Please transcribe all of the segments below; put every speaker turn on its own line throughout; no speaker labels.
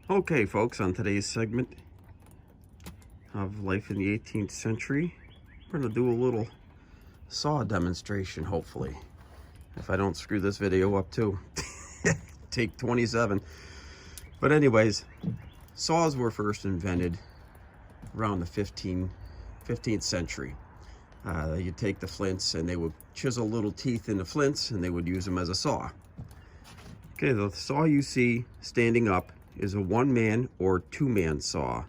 Okay, folks, on today's segment of life in the 18th century, we're going to do a little saw demonstration, hopefully. If I don't screw this video up too. Take 27. But anyways, saws were first invented around the 15th century. You take the flints and they would chisel little teeth in the flints and they would use them as a saw. Okay, the saw you see standing up is a one-man or two-man saw.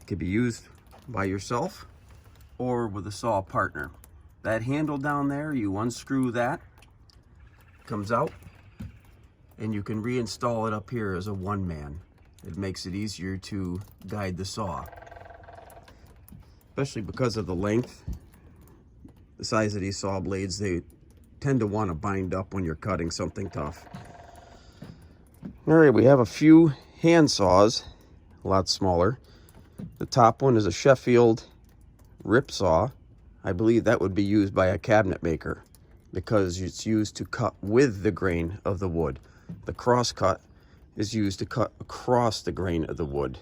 It can be used by yourself or with a saw partner. That handle down there, you unscrew that, comes out, and you can reinstall it up here as a one-man. It makes it easier to guide the saw, especially because of the length, the size of these saw blades. They tend to want to bind up when you're cutting something tough. All right, we have a few hand saws, a lot smaller. The top one is a Sheffield Rip Saw. I believe that would be used by a cabinet maker because it's used to cut with the grain of the wood. The cross cut is used to cut across the grain of the wood.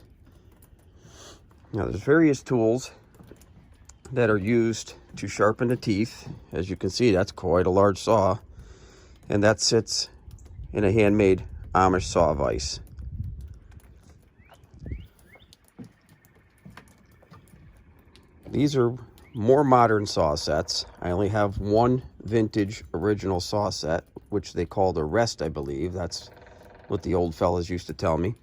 Now, there's various tools that are used to sharpen the teeth. As you can see, that's quite a large saw, and that sits in a handmade Amish saw vise. These are more modern saw sets. I only have one vintage original saw set, which they call the rest, I believe. That's what the old fellas used to tell me.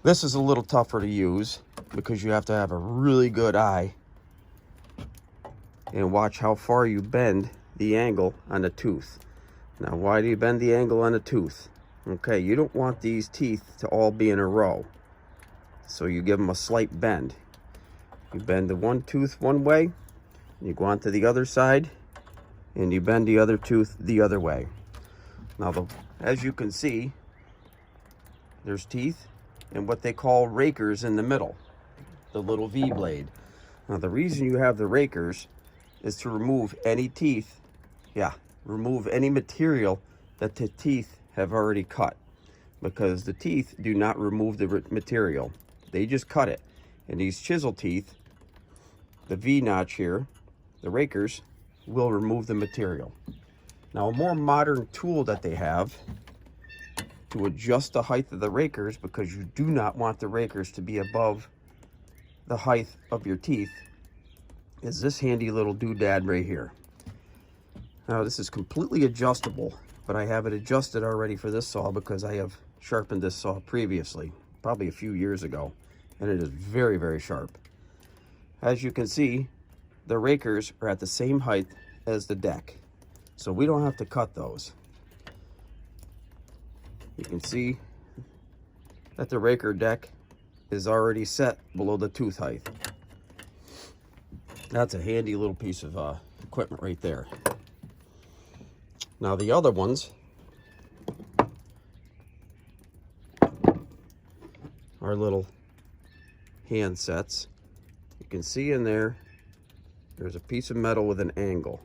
This is a little tougher to use because you have to have a really good eye and watch how far you bend the angle on the tooth. Now, why do you bend the angle on a tooth? Okay, you don't want these teeth to all be in a row, so you give them a slight bend. You bend the one tooth one way, and you go on to the other side, and you bend the other tooth the other way. Now, as you can see, there's teeth and what they call rakers in the middle, the little V blade. Now, the reason you have the rakers is to remove any teeth, remove any material that the teeth have already cut, because the teeth do not remove the material. They just cut it. And these chisel teeth, the V notch here, the rakers, will remove the material. Now, a more modern tool that they have to adjust the height of the rakers, because you do not want the rakers to be above the height of your teeth, is this handy little doodad right here. Now, this is completely adjustable, but I have it adjusted already for this saw because I have sharpened this saw previously, probably a few years ago, and it is very, very sharp. As you can see, the rakers are at the same height as the deck, so we don't have to cut those. You can see that the raker deck is already set below the tooth height. That's a handy little piece of equipment right there. Now, the other ones are little hand sets. You can see in there, there's a piece of metal with an angle.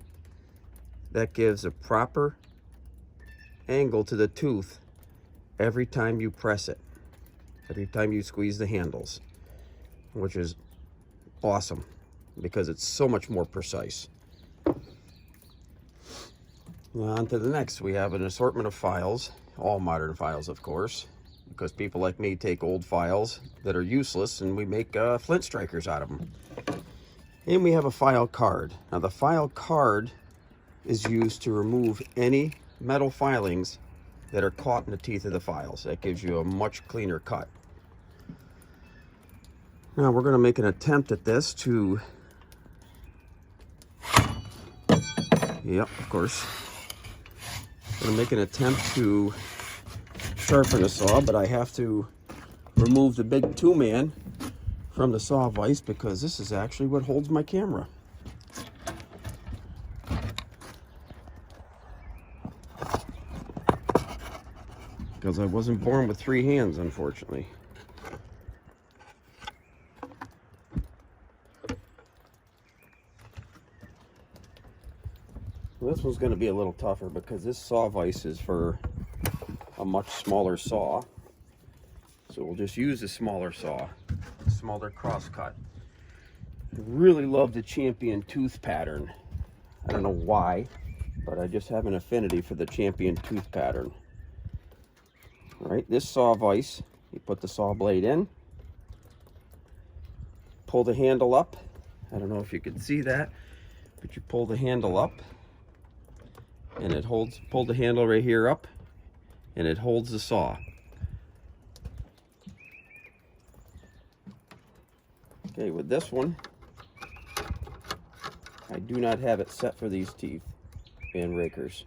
That gives a proper angle to the tooth every time you press it, every time you squeeze the handles, which is awesome because it's so much more precise. Now, on to the next. We have an assortment of files, all modern files, of course, because people like me take old files that are useless and we make flint strikers out of them. And we have a file card. Now, the file card is used to remove any metal filings that are caught in the teeth of the files. That gives you a much cleaner cut. Now, we're going to make an attempt at this to, of course, I'm going to make an attempt to sharpen a saw, but I have to remove the big two-man from the saw vise because this is actually what holds my camera. Because I wasn't born with three hands, unfortunately. This one's going to be a little tougher because this saw vise is for a much smaller saw. So we'll just use a smaller saw, a smaller crosscut. I really love the Champion tooth pattern. I don't know why, but I just have an affinity for the Champion tooth pattern. All right, this saw vise, you put the saw blade in, pull the handle up. I don't know if you can see that, but you pull the handle up and it holds, pull the handle right here up and it holds the saw. Okay, with this one, I do not have it set for these teeth and Rakers,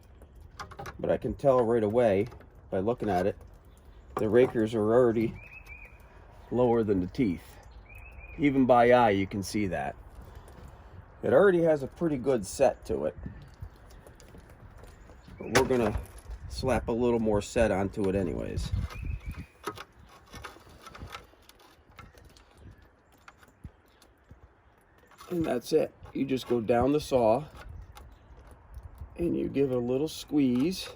but I can tell right away by looking at it, the Rakers are already lower than the teeth. Even by eye, you can see that. It already has a pretty good set to it, but we're gonna slap a little more set onto it anyways. And that's it. You just go down the saw and you give it a little squeeze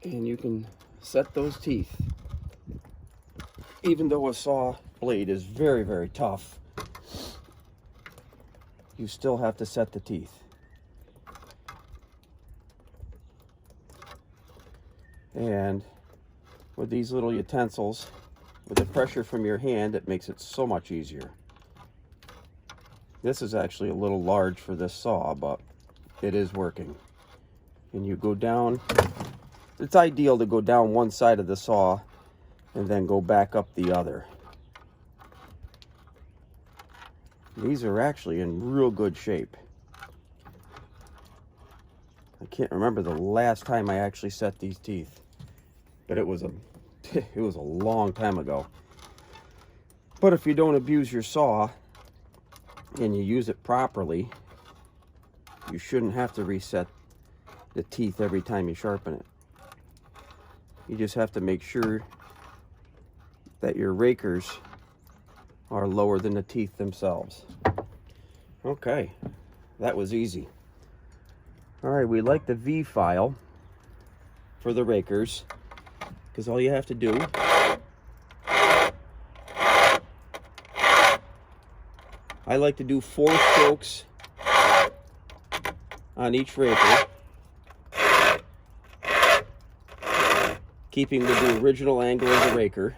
and you can set those teeth. Even though a saw blade is very, very tough, you still have to set the teeth. And with these little utensils, with the pressure from your hand, it makes it so much easier. This is actually a little large for this saw, but it is working. And you go down, it's ideal to go down one side of the saw and then go back up the other. These are actually in real good shape. I can't remember the last time I actually set these teeth, but it was a long time ago. But if you don't abuse your saw and you use it properly, you shouldn't have to reset the teeth every time you sharpen it. You just have to make sure that your Rakers are lower than the teeth themselves. Okay, that was easy. All right, we like the V file for the Rakers, because all you have to do I like to do 4 strokes on each Raker, keeping with the original angle of the Raker.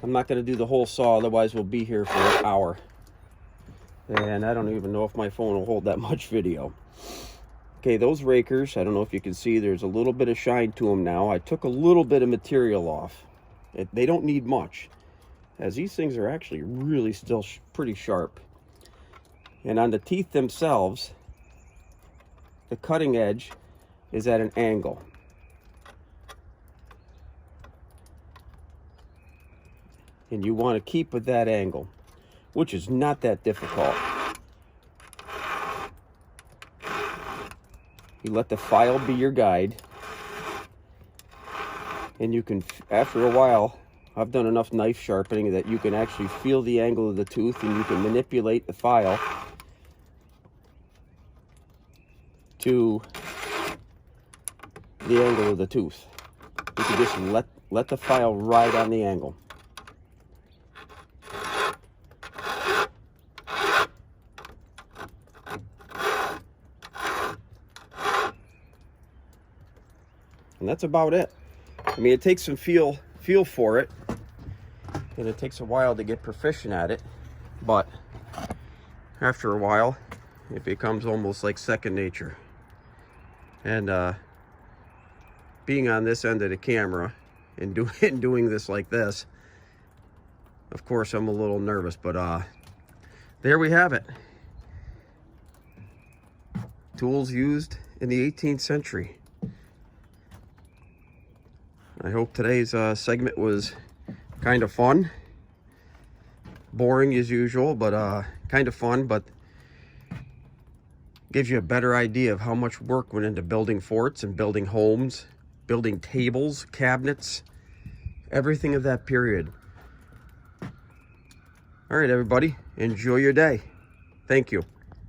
I'm not going to do the whole saw, otherwise we'll be here for an hour. And I don't even know if my phone will hold that much video. Okay, those Rakers, I don't know if you can see, there's a little bit of shine to them now. I took a little bit of material off. They don't need much, as these things are actually really still pretty sharp. And on the teeth themselves, the cutting edge is at an angle. And you want to keep with that angle, which is not that difficult. You let the file be your guide, and you can, after a while, I've done enough knife sharpening that you can actually feel the angle of the tooth, and you can manipulate the file to the angle of the tooth. You can just let the file ride on the angle. And that's about it. I mean, it takes some feel for it, and it takes a while to get proficient at it, but after a while it becomes almost like second nature. And being on this end of the camera and doing this like this, of course I'm a little nervous, but there we have it. Tools used in the 18th century. I hope today's segment was kind of fun. Boring as usual, but kind of fun, but gives you a better idea of how much work went into building forts and building homes, building tables, cabinets, everything of that period. All right, everybody, enjoy your day. Thank you.